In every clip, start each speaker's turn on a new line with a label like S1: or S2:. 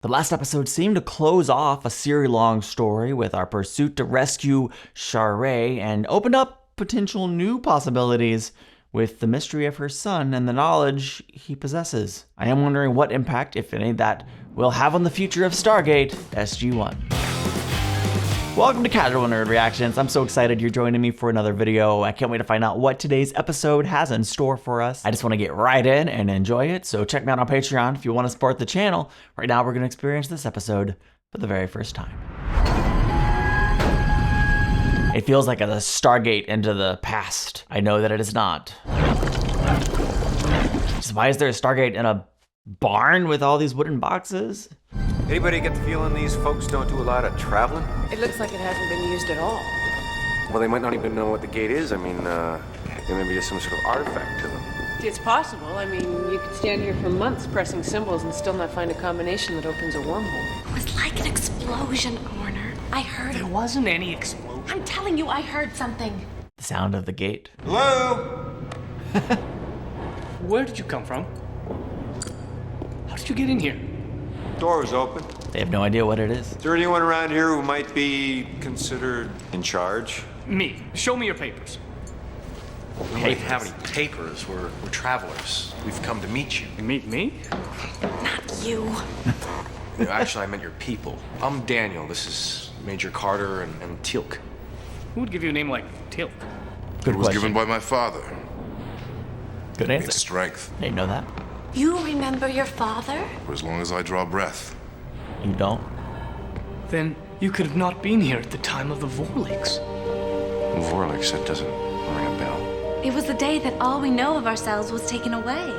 S1: The last episode seemed to close off a series-long story with our pursuit to rescue Charé and opened up potential new possibilities with the mystery of her son and the knowledge he possesses. I am wondering what impact, if any, that will have on the future of Stargate SG-1. Welcome to Casual Nerd Reactions. I'm so excited you're joining me for another video. I can't wait to find out what today's episode has in store for us. I just want to get right in and enjoy it, so check me out on Patreon if you want to support the channel. Right now, we're going to experience this episode for the very first time. It feels like a Stargate into the past. I know that it is not. So why is there a Stargate in a barn with all these wooden boxes?
S2: Anybody get the feeling these folks don't do a lot of traveling?
S3: It looks like it hasn't been used at all.
S2: Well, they might not even know what the gate is. I mean, there may be just some sort of artifact to them.
S3: It's possible. I mean, you could stand here for months pressing symbols and still not find a combination that opens a wormhole.
S4: It was like an explosion, Warner. I heard
S5: There
S4: it.
S5: wasn't any explosion.
S4: I'm telling you, I heard something.
S1: The sound of the gate.
S2: Hello?
S5: Where did you come from? How did you get in here?
S2: Door is open.
S1: They have no idea what it is.
S2: Is there anyone around here who might be considered in charge?
S5: Me. Show me your papers.
S6: We don't really have any papers. We're travelers. We've come to meet you.
S5: You meet me?
S4: Not you.
S6: Actually, I meant your people. I'm Daniel. This is Major Carter and Teal'c.
S5: Who would give you a name like Teal'c?
S1: Good
S7: It was
S1: question.
S7: given by my father.
S1: Good
S7: Means
S1: answer.
S7: strength.
S1: They know that.
S4: You remember your father?
S7: For as long as I draw breath.
S1: You don't.
S5: Then you could have not been here at the time of the Vorlix.
S6: Vorlix, that doesn't ring a bell.
S4: It was the day that all we know of ourselves was taken away.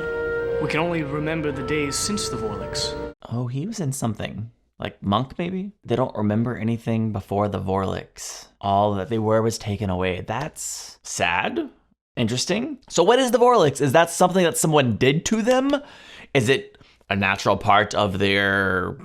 S5: We can only remember the days since the Vorlix.
S1: Oh, he was in something. Like Monk, maybe? They don't remember anything before the Vorlix. All that they were was taken away. That's sad. Interesting. So what is the Vorlix? Is that something that someone did to them? Is it a natural part of their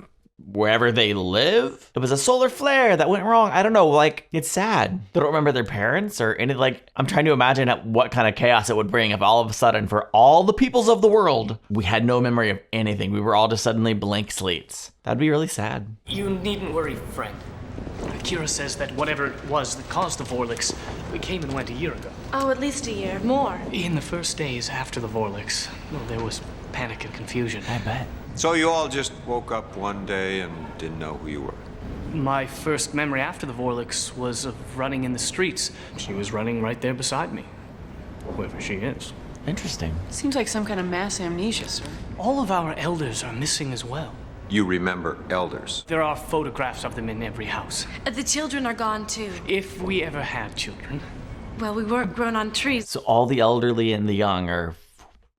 S1: wherever they live? It was a solar flare that went wrong. I don't know, like, it's sad. They don't remember their parents or any, like, I'm trying to imagine what kind of chaos it would bring if all of a sudden for all the peoples of the world, we had no memory of anything. We were all just suddenly blank slates. That'd be really sad.
S5: You needn't worry, friend. Kira says that whatever it was that caused the Vorlix, we came and went a year ago.
S4: Oh, at least a year. More.
S5: In the first days after the Vorlix, well, there was panic and confusion.
S1: I bet.
S2: So you all just woke up one day and didn't know who you were?
S5: My first memory after the Vorlix was of running in the streets. She was running right there beside me. Whoever she is.
S1: Interesting.
S3: Seems like some kind of mass amnesia, sir.
S5: All of our elders are missing as well.
S2: You remember elders.
S5: There are photographs of them in every house.
S4: The children are gone too.
S5: If we ever had children.
S4: Well, we weren't grown on trees.
S1: So all the elderly and the young are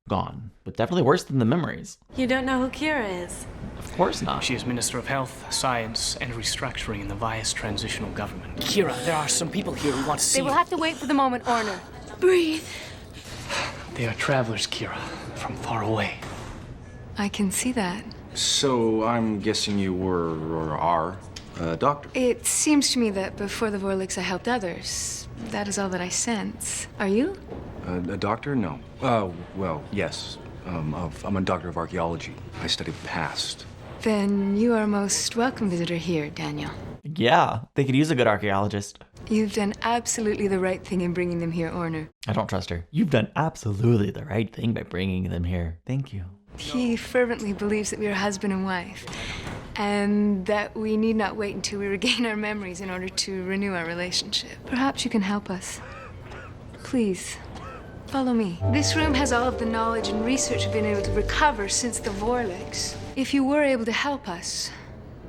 S1: gone, but definitely worse than the memories.
S4: You don't know who Kira is.
S1: Of course not.
S5: She is Minister of Health, Science, and Restructuring in the Vias Transitional Government. Kira, there are some people here who want to see
S8: They will
S5: you.
S8: have to wait for the moment, Warner.
S4: Breathe.
S5: They are travelers, Kira, from far away.
S8: I can see that.
S6: So I'm guessing you were or are a doctor.
S8: It seems to me that before the Vorlix I helped others. That is all that I sense. Are you?
S6: A doctor? No. Well, yes. I'm a doctor of archaeology. I study the past.
S8: Then you are a most welcome visitor here, Daniel.
S1: Yeah, they could use a good archaeologist.
S8: You've done absolutely the right thing in bringing them here, Warner.
S1: I don't trust her. You've done absolutely the right thing by bringing them here. Thank you.
S8: He fervently believes that we are husband and wife, and that we need not wait until we regain our memories in order to renew our relationship. Perhaps you can help us. Please, follow me. This room has all of the knowledge and research we've been able to recover since the Vorlix. If you were able to help us,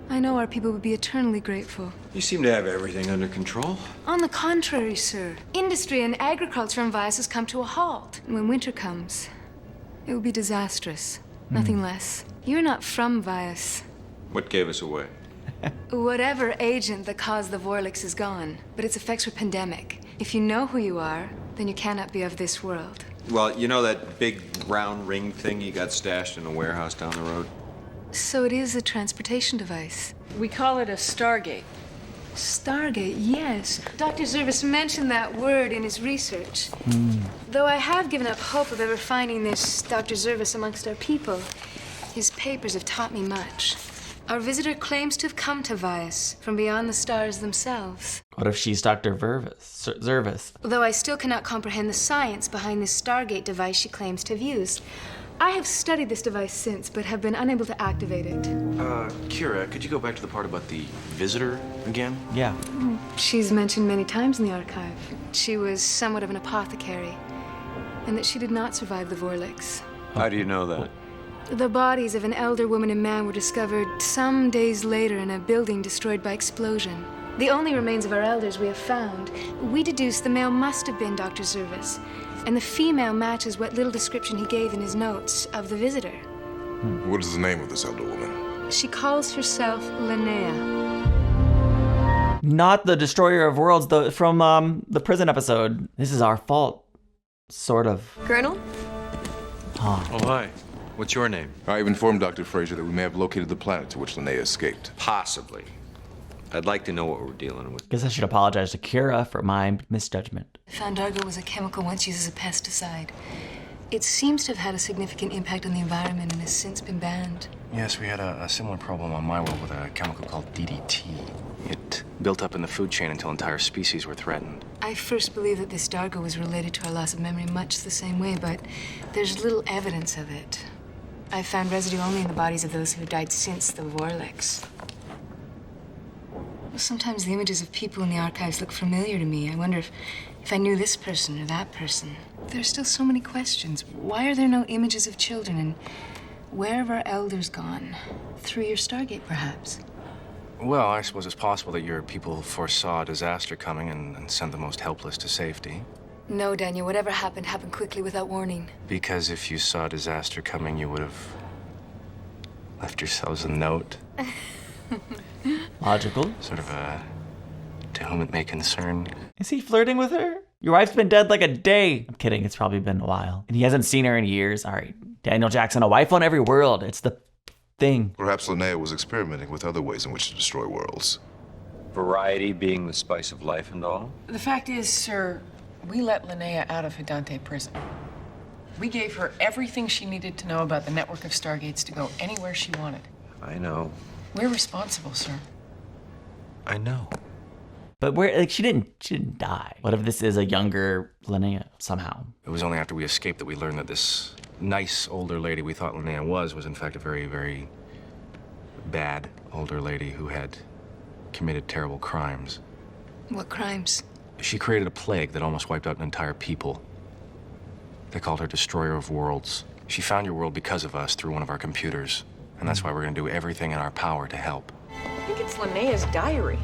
S8: I know our people would be eternally grateful.
S2: You seem to have everything under control.
S8: On the contrary, sir. Industry and agriculture in Vias has come to a halt. And when winter comes, it will be disastrous. Nothing less. You're not from Vias.
S2: What gave us away?
S8: Whatever agent that caused the Vorlix is gone, but its effects were pandemic. If you know who you are, then you cannot be of this world.
S2: Well, you know that big round ring thing you got stashed in a warehouse down the road?
S8: So it is a transportation device.
S3: We call it a Stargate.
S8: Stargate, yes. Dr. Zervis mentioned that word in his research. Though I have given up hope of ever finding this Dr. Zervis amongst our people, his papers have taught me much. Our visitor claims to have come to Vias from beyond the stars themselves.
S1: What if she's Dr. Zervis?
S8: Although I still cannot comprehend the science behind this Stargate device she claims to have used. I have studied this device since, but have been unable to activate it.
S6: Kira, could you go back to the part about the visitor again?
S1: Yeah.
S8: She's mentioned many times in the archive. She was somewhat of an apothecary, and that she did not survive the Vorlix.
S9: How do you know that?
S8: The bodies of an elder woman and man were discovered some days later in a building destroyed by explosion. The only remains of our elders we have found. We deduce the male must have been Dr. Zervis, and the female matches what little description he gave in his notes of the visitor.
S7: What is the name of this elder woman?
S8: She calls herself Lana.
S1: Not the Destroyer of Worlds from the prison episode. This is our fault. Sort of.
S10: Colonel?
S9: Oh, hi. What's your name?
S7: I've informed Dr. Fraser that we may have located the planet to which Linnea escaped.
S9: Possibly. I'd like to know what we're dealing with.
S1: Guess I should apologize to Kira for my misjudgment.
S8: I found Argo was a chemical once used as a pesticide. It seems to have had a significant impact on the environment and has since been banned.
S6: Yes, we had a similar problem on my world with a chemical called DDT. It built up in the food chain until entire species were threatened.
S8: I first believed that this Dargo was related to our loss of memory much the same way, but there's little evidence of it. I found residue only in the bodies of those who died since the Vorlix. Sometimes the images of people in the archives look familiar to me. I wonder if I knew this person or that person. There are still so many questions. Why are there no images of children? And where have our elders gone? Through your Stargate, perhaps?
S6: Well, I suppose it's possible that your people foresaw a disaster coming and sent the most helpless to safety.
S8: No, Daniel. Whatever happened quickly without warning.
S6: Because if you saw a disaster coming, you would have left yourselves a note.
S1: Logical.
S6: Sort of to whom it may concern.
S1: Is he flirting with her? Your wife's been dead like a day. I'm kidding, it's probably been a while. And he hasn't seen her in years. All right, Daniel Jackson, a wife on every world. It's the thing.
S7: Perhaps Linnea was experimenting with other ways in which to destroy worlds.
S9: Variety being the spice of life and all?
S3: The fact is, sir, we let Linnea out of Hidante prison. We gave her everything she needed to know about the network of Stargates to go anywhere she wanted.
S9: I know.
S3: We're responsible, sir.
S9: I know.
S1: But she didn't die. What if this is a younger Linnea somehow?
S6: It was only after we escaped that we learned that this nice older lady we thought Linnea was in fact a very, very bad older lady who had committed terrible crimes.
S8: What crimes?
S6: She created a plague that almost wiped out an entire people. They called her Destroyer of Worlds. She found your world because of us through one of our computers. And that's why we're gonna do everything in our power to help.
S3: I think it's Linnea's diary.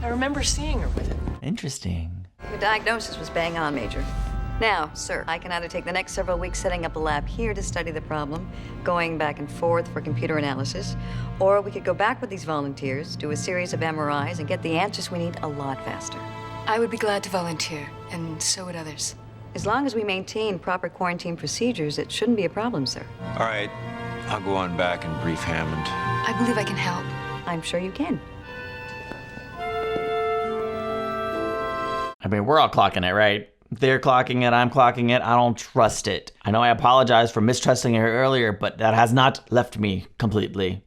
S3: I remember seeing her with it.
S1: Interesting.
S10: Your diagnosis was bang on, Major. Now, sir, I can either take the next several weeks setting up a lab here to study the problem, going back and forth for computer analysis, or we could go back with these volunteers, do a series of MRIs, and get the answers we need a lot faster.
S8: I would be glad to volunteer, and so would others.
S10: As long as we maintain proper quarantine procedures, it shouldn't be a problem, sir.
S9: All right. I'll go on back and brief Hammond.
S8: I believe I can help.
S10: I'm sure you can.
S1: I mean, we're all clocking it, right? They're clocking it, I'm clocking it. I don't trust it. I know I apologize for mistrusting her earlier, but that has not left me completely.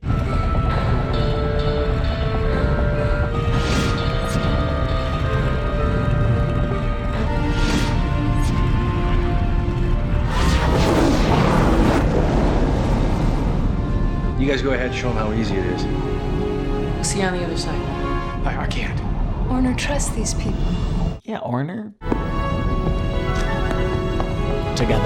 S6: You guys go ahead, show them how easy it is.
S3: We'll see you on the other side.
S6: I can't.
S8: Orner, trust these people.
S1: Yeah, Orner. Together.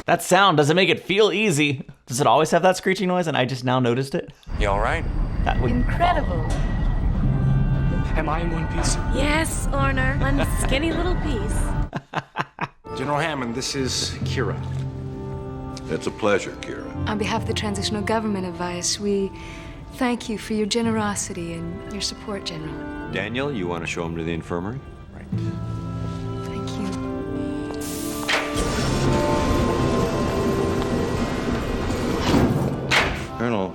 S1: That sound doesn't make it feel easy. Does it always have that screeching noise and I just now noticed it?
S6: You all right?
S1: That would...
S8: Incredible.
S5: Am I in one piece?
S4: Yes, Orner. One skinny little piece.
S6: General Hammond, this is Kira.
S11: It's a pleasure, Kira.
S8: On behalf of the transitional government of Vias, we thank you for your generosity and your support, General.
S9: Daniel, you want to show him to the infirmary?
S6: Right.
S8: Thank you.
S11: Colonel,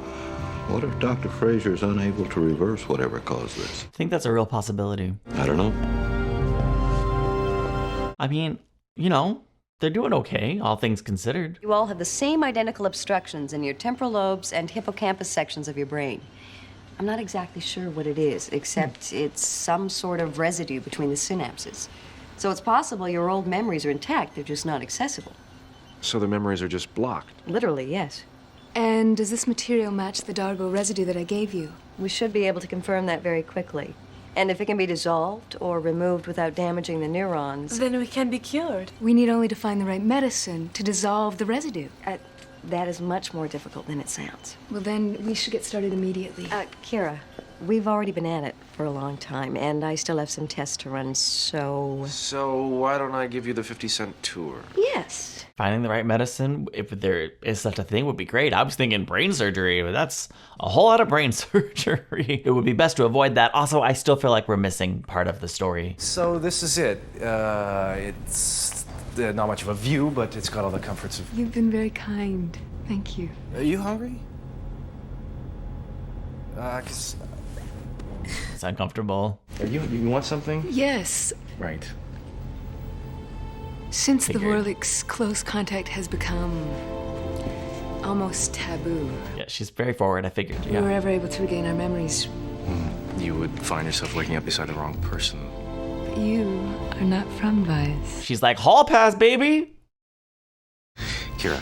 S11: what if Dr. Fraser is unable to reverse whatever caused this?
S1: I think that's a real possibility.
S11: I don't know.
S1: I mean, you know, they're doing okay, all things considered.
S10: You all have the same identical obstructions in your temporal lobes and hippocampus sections of your brain. I'm not exactly sure what it is, except it's some sort of residue between the synapses. So it's possible your old memories are intact, they're just not accessible.
S2: So the memories are just blocked?
S10: Literally, yes.
S8: And does this material match the Dargo residue that I gave you?
S10: We should be able to confirm that very quickly. And if it can be dissolved or removed without damaging the neurons...
S8: Then we can be cured. We need only to find the right medicine to dissolve the residue.
S10: That is much more difficult than it sounds.
S8: Well, then we should get started immediately.
S10: Kira, we've already been at it for a long time, and I still have some tests to run, so...
S2: So why don't I give you the 50-cent tour?
S10: Yes.
S1: Finding the right medicine, if there is such a thing, would be great. I was thinking brain surgery, but that's a whole lot of brain surgery. It would be best to avoid that. Also, I still feel like we're missing part of the story.
S12: So this is it. It's not much of a view, but it's got all the comforts of...
S8: You've been very kind. Thank you.
S12: Are you hungry? 'Cause...
S1: It's uncomfortable.
S12: You want something?
S8: Yes.
S12: Right.
S8: Since the
S1: Figured.
S8: Vorlich's close contact has become almost taboo,
S1: Yeah, she's very forward, I figured.
S8: we were
S1: Yeah.
S8: ever able to regain our memories.
S6: You would find yourself waking up beside the wrong person.
S8: But you are not from Vice.
S1: She's like, hall pass, baby!
S6: Kira,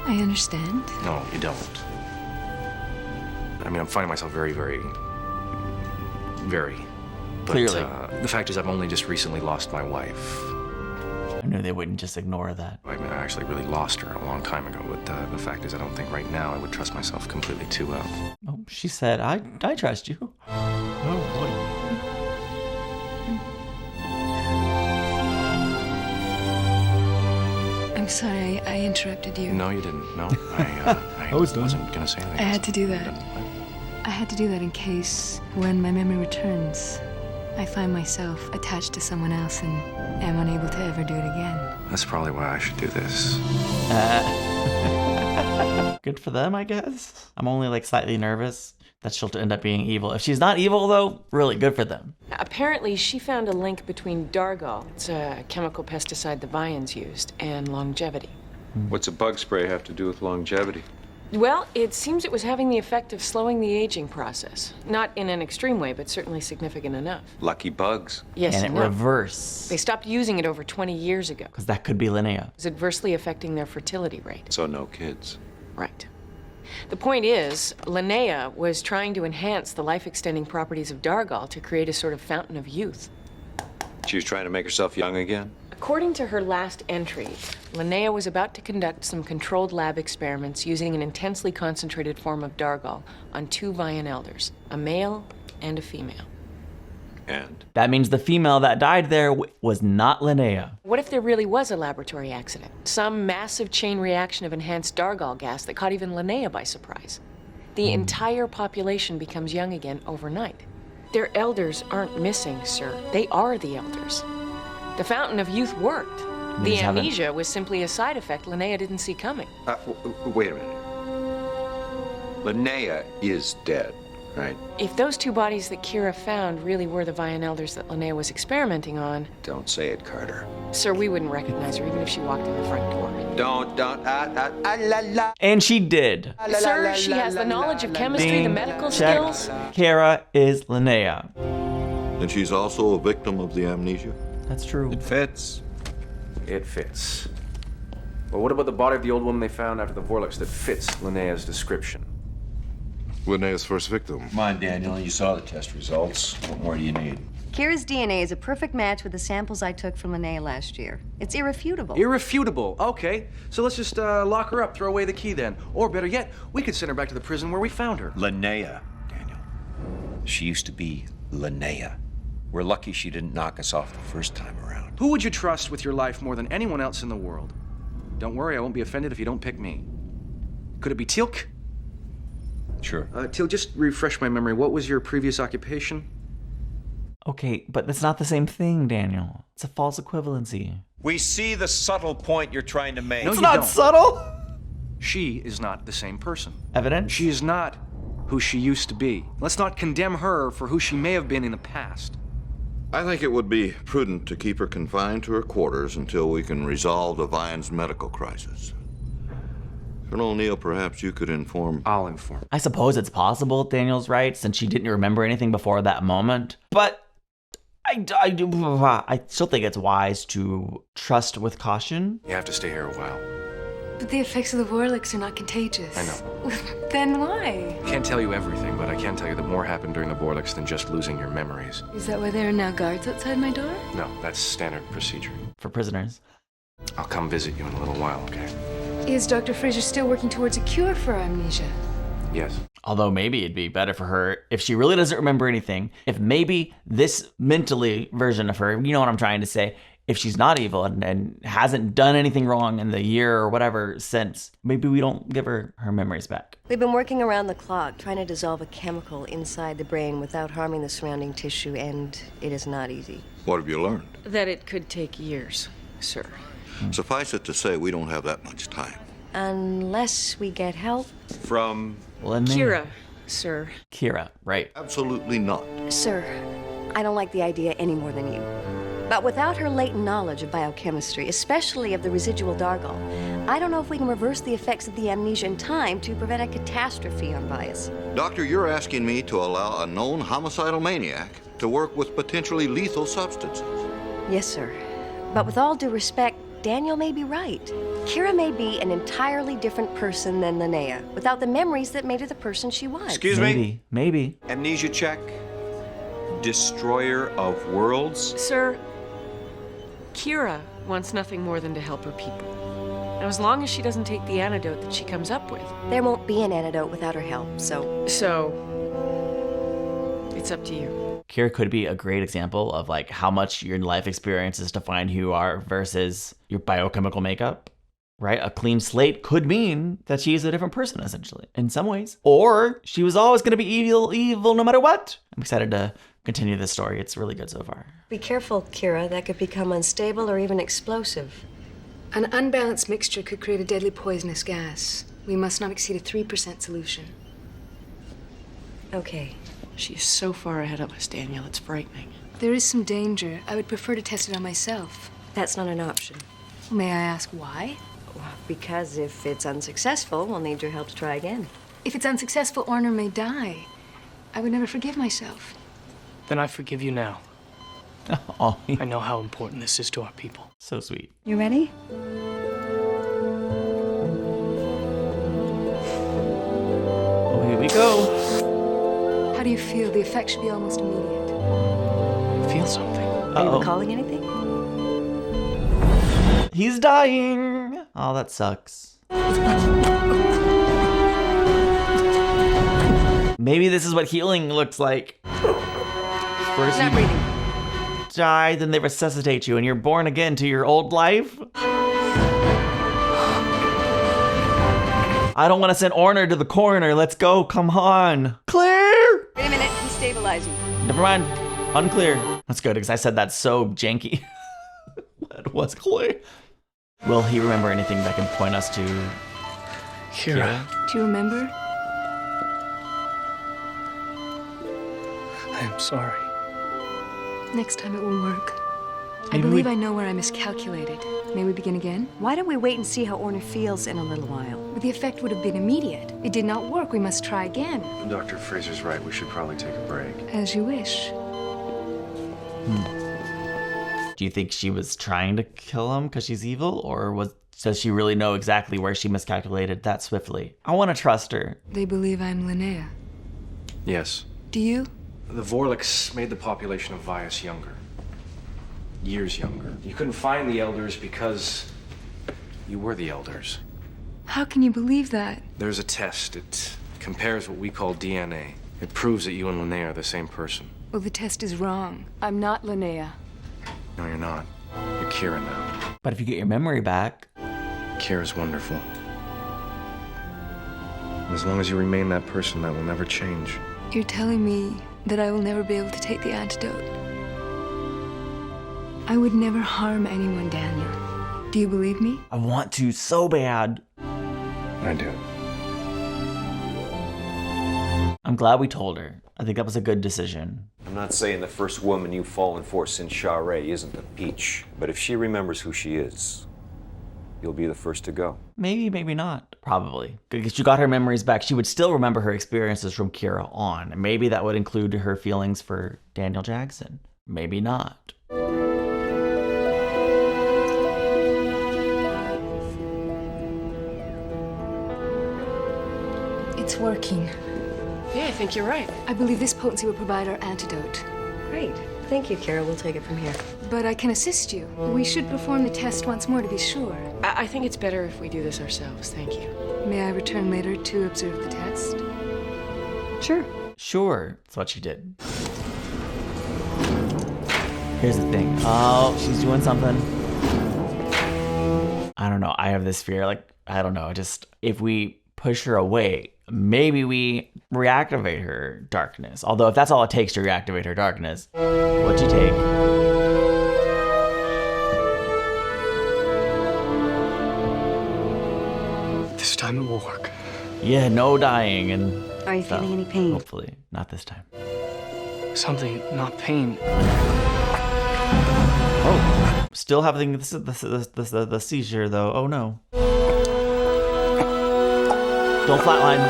S8: I understand.
S6: no, you don't. I mean, I'm finding myself very, very... But,
S1: Clearly.
S6: the fact is I've only just recently lost my wife.
S1: I knew they wouldn't just ignore that.
S6: I mean, I actually really lost her a long time ago, but the fact is I don't think right now I would trust myself completely too well.
S1: Oh, she said, I trust you. Oh, boy.
S8: I'm sorry, I interrupted you.
S6: No, you didn't. No, I wasn't going to say anything.
S8: I had to do that. I had to do that in case, when my memory returns, I find myself attached to someone else and am unable to ever do it again.
S6: That's probably why I should do this.
S1: Good for them, I guess. I'm only like slightly nervous that she'll end up being evil. If she's not evil, though, really good for them.
S3: Apparently, she found a link between Dargol, it's a chemical pesticide the Vians used, and longevity.
S9: What's a bug spray have to do with longevity?
S3: Well, it seems it was having the effect of slowing the aging process. Not in an extreme way, but certainly significant enough.
S9: Lucky bugs.
S3: Yes,
S1: and
S3: and
S1: it
S3: no.
S1: reverse.
S3: They stopped using it over 20 years ago.
S1: Because that could be Linnea.
S3: It was adversely affecting their fertility rate.
S9: So no kids.
S3: Right. The point is, Linnea was trying to enhance the life-extending properties of Dargol to create a sort of fountain of youth.
S9: She was trying to make herself young again?
S3: According to her last entry, Linnea was about to conduct some controlled lab experiments using an intensely concentrated form of Dargol on 2 Vian elders, a male and a female.
S9: And?
S1: That means the female that died there was not Linnea.
S3: What if there really was a laboratory accident? Some massive chain reaction of enhanced Dargol gas that caught even Linnea by surprise. The entire population becomes young again overnight. Their elders aren't missing, sir. They are the elders. The fountain of youth worked. The
S1: These haven't-
S3: amnesia was simply a side effect Linnea didn't see coming.
S9: Wait a minute. Linnea is dead, right?
S3: If those 2 bodies that Kira found really were the Vian elders that Linnea was experimenting on,
S9: Don't say it, Carter.
S3: sir, we wouldn't recognize her even if she walked in the front door.
S9: Don't, la, la.
S1: And she did.
S3: Sir, she has the knowledge of chemistry, the
S1: Ding,
S3: medical
S1: check.
S3: skills.
S1: Kara is Linnea.
S11: And she's also a victim of the amnesia.
S1: That's true.
S9: It fits.
S2: It fits. Well, what about the body of the old woman they found after the Vorlichs that fits Linnea's description?
S7: Linnea's first victim.
S9: Come on, Daniel. You saw the test results. What more do you need?
S10: Kira's DNA is a perfect match with the samples I took from Linnea last year. It's irrefutable.
S12: Irrefutable. Okay, so let's just lock her up, throw away the key then. Or better yet, we could send her back to the prison where we found her.
S9: Linnea, Daniel. She used to be Linnea. We're lucky she didn't knock us off the first time around.
S12: Who would you trust with your life more than anyone else in the world? Don't worry, I won't be offended if you don't pick me. Could it be Teal'c?
S9: Sure.
S12: Teal'c, just refresh my memory. What was your previous occupation?
S1: Okay, but that's not the same thing, Daniel. It's a false equivalency.
S9: We see the subtle point you're trying to make.
S12: No,
S1: It's
S12: you
S1: not
S12: don't.
S1: subtle.
S12: She is not the same person.
S1: Evidence?
S12: She is not who she used to be. Let's not condemn her for who she may have been in the past.
S11: I think it would be prudent to keep her confined to her quarters until we can resolve the Vian's medical crisis. Colonel O'Neill, perhaps you could inform...
S12: I'll inform.
S1: I suppose it's possible Daniel's right, since she didn't remember anything before that moment. But I still think it's wise to trust with caution.
S6: You have to stay here a while.
S8: But the effects of the Vorlix are not contagious.
S6: I know.
S8: Then why?
S6: Can't tell you everything, but I can tell you that more happened during the Vorlix than just losing your memories.
S8: Is that why there are now guards outside my door?
S6: No, that's standard procedure.
S1: For prisoners.
S6: I'll come visit you in a little while, okay?
S8: Is Dr. Fraser still working towards a cure for amnesia?
S6: Yes.
S1: Although maybe it'd be better for her if she really doesn't remember anything. If maybe this mentally version of her, you know what I'm trying to say, if she's not evil and hasn't done anything wrong in the year or whatever since, maybe we don't give her her memories back.
S13: We've been working around the clock, trying to dissolve a chemical inside the brain without harming the surrounding tissue, and it is not easy.
S11: What have you learned?
S3: That it could take years, sir.
S11: Suffice it to say, we don't have that much time.
S13: Unless we get help.
S9: From...
S3: Kira, sir.
S1: Kira, right.
S11: Absolutely not.
S13: Sir, I don't like the idea any more than you. But without her latent knowledge of biochemistry, especially of the residual Dargal, I don't know if we can reverse the effects of the amnesia in time to prevent a catastrophe on Bias.
S11: Doctor, you're asking me to allow a known homicidal maniac to work with potentially lethal substances.
S13: Yes, sir. But with all due respect, Daniel may be right. Kira may be an entirely different person than Linnea, without the memories that made her the person she was.
S9: Excuse me?
S1: Maybe.
S9: Amnesia check. Destroyer of worlds.
S3: Sir, Kira wants nothing more than to help her people. Now, as long as she doesn't take the antidote that she comes up with.
S13: There won't be an antidote without her help, so...
S3: it's up to you.
S1: Kira could be a great example of like how much your life experiences define who you are versus your biochemical makeup, right? A clean slate could mean that she's a different person, essentially, in some ways. Or she was always going to be evil no matter what. I'm excited to continue this story. It's really good so far.
S13: Be careful, Kira. That could become unstable or even explosive.
S8: An unbalanced mixture could create a deadly poisonous gas. We must not exceed a 3% solution.
S13: Okay.
S3: She is so far ahead of us, Daniel. It's frightening.
S8: There is some danger. I would prefer to test it on myself.
S13: That's not an option.
S8: May I ask why?
S13: Because if it's unsuccessful, we'll need your help to try again.
S8: If it's unsuccessful, Orner may die. I would never forgive myself.
S5: Then I forgive you now.
S1: Oh,
S5: I know how important this is to our people.
S1: So sweet.
S13: You ready?
S1: Oh, here we go.
S8: How do you feel? The effect should be almost immediate.
S5: I feel something.
S13: Are you recalling anything?
S1: He's dying. Oh, that sucks. Maybe this is what healing looks like. First you die, then they resuscitate you, and you're born again to your old life. I don't want to send Orner to the coroner. Let's go. Come on. Clear.
S13: Wait a minute. He's stabilizing.
S1: Never mind. Unclear. That's good, because I said that so janky. That was clear. Will he remember anything that can point us to
S5: Kira?
S8: Do you remember?
S5: I am sorry.
S8: Next time it will work. I
S1: Maybe
S8: believe I know where I miscalculated. May we begin again?
S13: Why don't we wait and see how Orner feels in a little while?
S8: But the effect would have been immediate. It did not work. We must try again.
S2: Dr. Fraser's right. We should probably take a break.
S8: As you wish.
S1: Do you think she was trying to kill him because she's evil, or does she really know exactly where she miscalculated that swiftly? I want to trust her.
S8: They believe I'm Linnea.
S2: Yes.
S8: Do you?
S2: The Vorlix made the population of Vias younger. Years younger. You couldn't find the elders because you were the elders.
S8: How can you believe that?
S2: There's a test. It compares what we call DNA. It proves that you and Linnea are the same person.
S8: Well, the test is wrong. I'm not Linnea.
S2: No, you're not. You're Kira now.
S1: But if you get your memory back...
S2: Kira's wonderful. And as long as you remain that person, that will never change.
S8: You're telling me that I will never be able to take the antidote. I would never harm anyone, Daniel. Do you believe me?
S1: I want to so bad.
S2: I do.
S1: I'm glad we told her. I think that was a good decision.
S9: I'm not saying the first woman you've fallen for since Shara isn't a peach, but if she remembers who she is, you'll be the first to go.
S1: Maybe, maybe not. Probably. Because she got her memories back. She would still remember her experiences from Kira on. Maybe that would include her feelings for Daniel Jackson. Maybe not.
S8: It's working.
S3: Yeah, I think you're right.
S8: I believe this potency will provide our antidote.
S13: Great. Thank you, Kira. We'll take it from here.
S8: But I can assist you. We should perform the test once more to be sure.
S3: I think it's better if we do this ourselves. Thank you.
S8: May I return later to observe the test?
S13: Sure.
S1: Sure. That's what she did. Here's the thing. Oh, she's doing something. I don't know. I have this fear. Like, I don't know. Just if we push her away, maybe we reactivate her darkness. Although if that's all it takes to reactivate her darkness, what'd you take?
S5: This time it will work.
S1: Yeah, no dying and
S13: Are you feeling any pain?
S1: hopefully not this time.
S5: Something, not pain.
S1: Oh, still having the seizure though. Oh no. Don't flatline.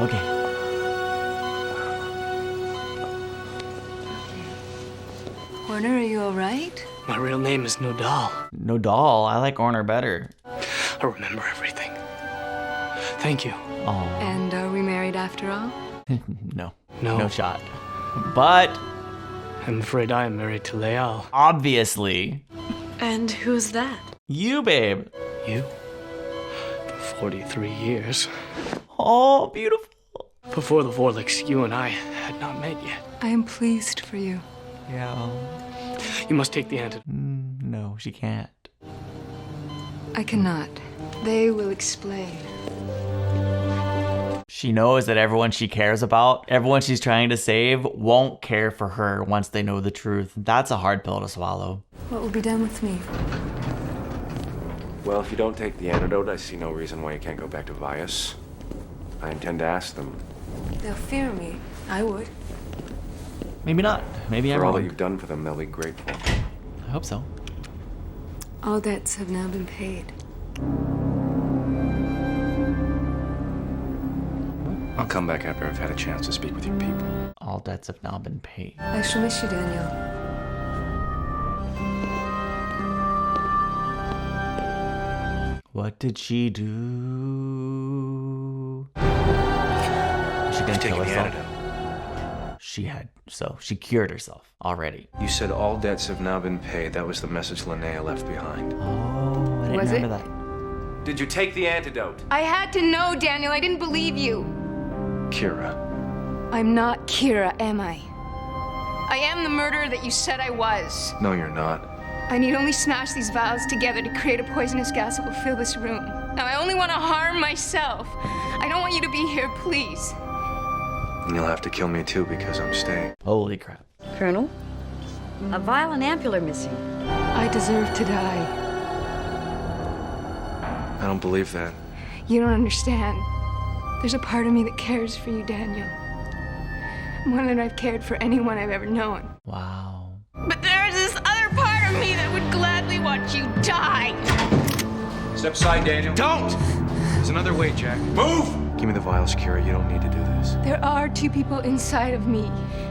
S1: Okay.
S8: Horner, are you all right?
S5: My real name is Nodal.
S1: No doll. I like Orner better.
S5: I remember everything. Thank you.
S1: Oh.
S8: And are we married after all?
S1: No.
S5: No.
S1: No shot. But
S5: I'm afraid I am married to Leal.
S1: obviously,
S4: And who's that?
S1: you, babe.
S5: You? For 43 years.
S1: Oh, beautiful.
S5: Before the Vorlix, you and I had not met yet.
S8: I am pleased for you.
S1: Yeah.
S5: You must take the antidote.
S1: No, she can't.
S8: I cannot. They will explain.
S1: She knows that everyone she cares about, everyone she's trying to save, won't care for her once they know the truth. That's a hard pill to swallow.
S8: What will be done with me?
S2: Well, if you don't take the antidote, I see no reason why you can't go back to Vias. I intend to ask them.
S8: They'll fear me. I would.
S1: Maybe not. Maybe
S2: For all that
S1: everyone.
S2: you've done for them, they'll be grateful.
S1: I hope so.
S8: All debts have now been paid.
S2: I'll come back after I've had a chance to speak with your people.
S1: All debts have now been paid.
S8: I shall miss you, Daniel.
S1: What did she do? Was she gonna kill
S2: Taking the
S1: herself?
S2: antidote.
S1: She had. So she cured herself already.
S2: You said all debts have now been paid. That was the message Linnea left behind.
S1: Oh, I didn't
S8: Was
S1: remember
S8: it?
S1: that.
S2: Did you take the antidote?
S8: I had to know, Daniel. I didn't believe you.
S2: Kira.
S8: I'm not Kira, am I? I am the murderer that you said I was.
S2: No, you're not.
S8: I need only smash these vials together to create a poisonous gas that will fill this room. Now, I only want to harm myself. I don't want you to be here, please.
S2: And you'll have to kill me too because I'm staying.
S1: Holy crap.
S10: Colonel, a vial and ampuller missing.
S8: I deserve to die.
S2: I don't believe that.
S8: You don't understand. There's a part of me that cares for you, Daniel. More than I've cared for anyone I've ever known.
S1: Wow.
S8: But there's this other part of me that would gladly watch you die.
S2: Step aside, Daniel. Don't! There's another way, Jack. Move! Give me the vials, Kira. You don't need to do this.
S8: There are two people inside of me,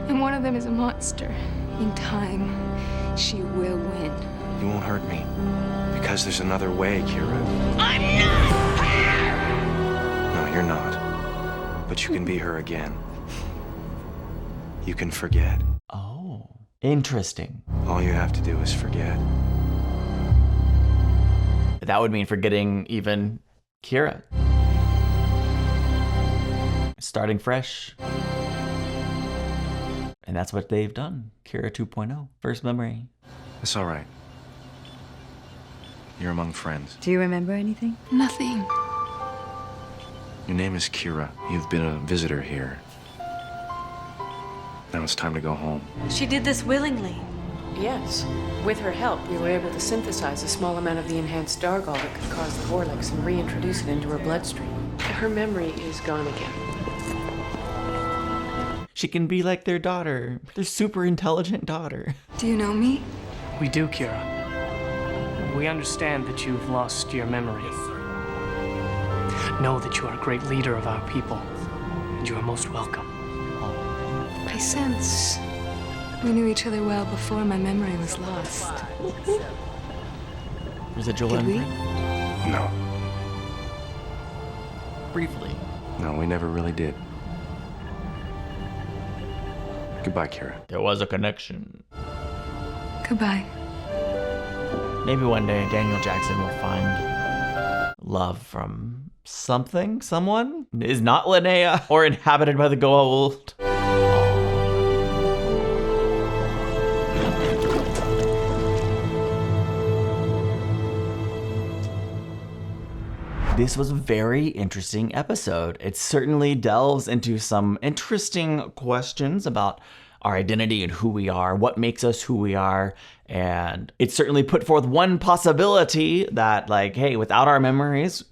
S8: and one of them is a monster. In time, she will win.
S2: You won't hurt me. Because there's another way, Kira.
S8: I'm not her!
S2: No, you're not. But you can be her again. You can forget.
S1: Oh. Interesting.
S2: All you have to do is forget.
S1: That would mean forgetting even Kira. Starting fresh. And that's what they've done. Kira 2.0. First memory.
S2: It's all right. You're among friends.
S10: Do you remember anything?
S8: Nothing.
S2: Your name is Kira. You've been a visitor here. Now it's time to go home.
S4: She did this willingly.
S3: Yes. With her help, we were able to synthesize a small amount of the enhanced Dargol that could cause the Vorlix and reintroduce it into her bloodstream. Her memory is gone again.
S1: she can be like their daughter, their super intelligent daughter.
S8: Do you know me?
S5: We do, Kira. We understand that you've lost your memory. Know that you are a great leader of our people, and you are most welcome.
S8: I sense we knew each other well before my memory was lost.
S1: Residual
S8: Did we?
S1: memory?
S6: No.
S1: Briefly.
S6: No, we never really did. Goodbye, Kira.
S1: There was a connection.
S8: Goodbye.
S1: Maybe one day Daniel Jackson will find love from something, someone is not Linnea or inhabited by the Goa'uld. This was a very interesting episode. It certainly delves into some interesting questions about our identity and who we are, what makes us who we are. And it certainly put forth one possibility that, like, hey, without our memories,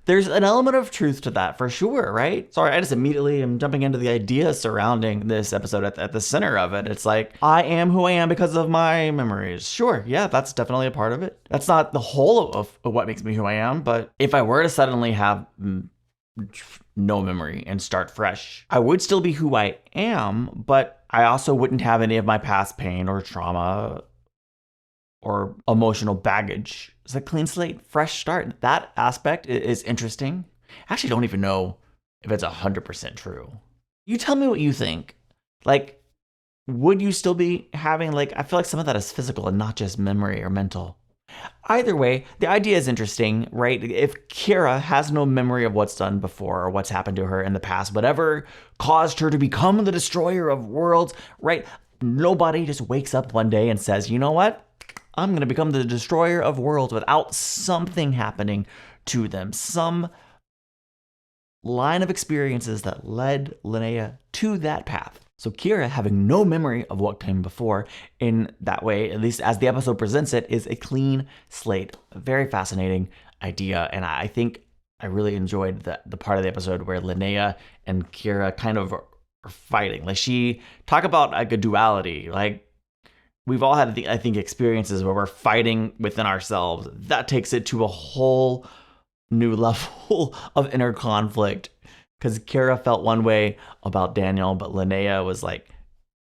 S1: there's an element of truth to that for sure, right? Sorry, I just immediately am jumping into the idea surrounding this episode at the center of it. It's like, I am who I am because of my memories. Sure, yeah, that's definitely a part of it. That's not the whole of what makes me who I am, but if I were to suddenly have no memory and start fresh, I would still be who I am, but I also wouldn't have any of my past pain or trauma or emotional baggage. It's a clean slate, fresh start. That aspect is interesting. I actually don't even know if it's 100% true. You tell me what you think. Like, would you still be having, like, I feel like some of that is physical and not just memory or mental. Either way, the idea is interesting, right? If Kira has no memory of what's done before or what's happened to her in the past, whatever caused her to become the destroyer of worlds, right? Nobody just wakes up one day and says, you know what? I'm going to become the destroyer of worlds without something happening to them. Some line of experiences that led Linnea to that path. So Kira, having no memory of what came before, in that way, at least as the episode presents it, is a clean slate. A very fascinating idea. And I think I really enjoyed the part of the episode where Linnea and Kira kind of are fighting. Like, she talk about like a duality. Like, we've all had, I think, experiences where we're fighting within ourselves. That takes it to a whole new level of inner conflict. Because Kira felt one way about Daniel, but Linnea was like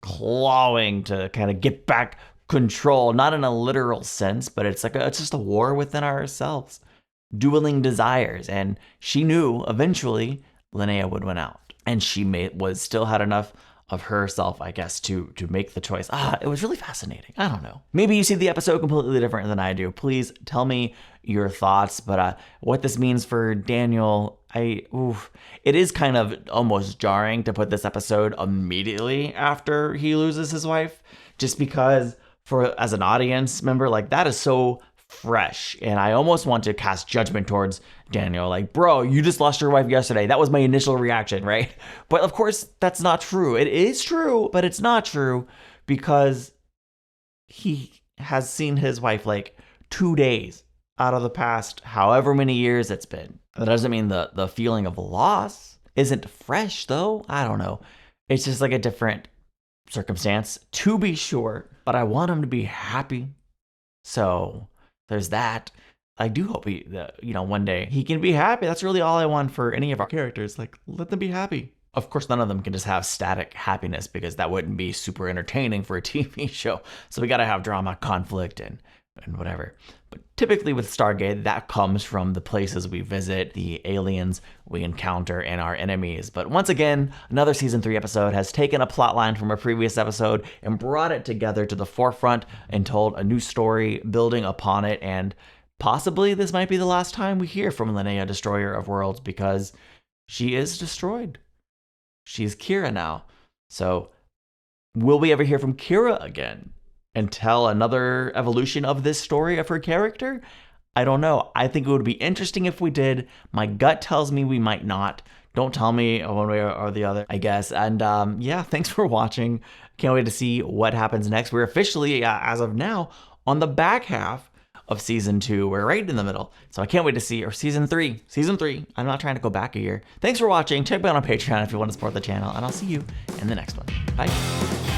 S1: clawing to kind of get back control, not in a literal sense, but it's like it's just a war within ourselves, dueling desires. And she knew eventually Linnea would win out, and she still had enough of herself, I guess, to make the choice. It was really fascinating. I don't know. Maybe you see the episode completely different than I do. Please tell me your thoughts. But what this means for Daniel, it is kind of almost jarring to put this episode immediately after he loses his wife, just because as an audience member, like, that is so fresh, and I almost want to cast judgment towards Daniel, like, bro, you just lost your wife yesterday. That was my initial reaction, right? But of course, that's not true. It is true, but it's not true, because he has seen his wife like 2 days out of the past however many years it's been. That doesn't mean the feeling of loss isn't fresh, though. I don't know. It's just like a different circumstance, to be sure, but I want him to be happy. So there's that. I do hope one day he can be happy. That's really all I want for any of our characters. Like, let them be happy. Of course, none of them can just have static happiness, because that wouldn't be super entertaining for a TV show. So we got to have drama, conflict, and whatever. But typically with Stargate, that comes from the places we visit, the aliens we encounter, and our enemies. But once again, another season 3 episode has taken a plotline from a previous episode and brought it together to the forefront and told a new story building upon it. And possibly this might be the last time we hear from Linnea, Destroyer of Worlds, because she is destroyed. She's Kira now. So will we ever hear from Kira again and tell another evolution of this story of her character? I don't know. I think it would be interesting if we did. My gut tells me we might not. Don't tell me one way or the other, I guess. And thanks for watching. Can't wait to see what happens next. We're officially, as of now, on the back half of season 2. We're right in the middle. So I can't wait to see, or season 3. Season 3. I'm not trying to go back a year. Thanks for watching. Check me out on Patreon if you want to support the channel, and I'll see you in the next one. Bye.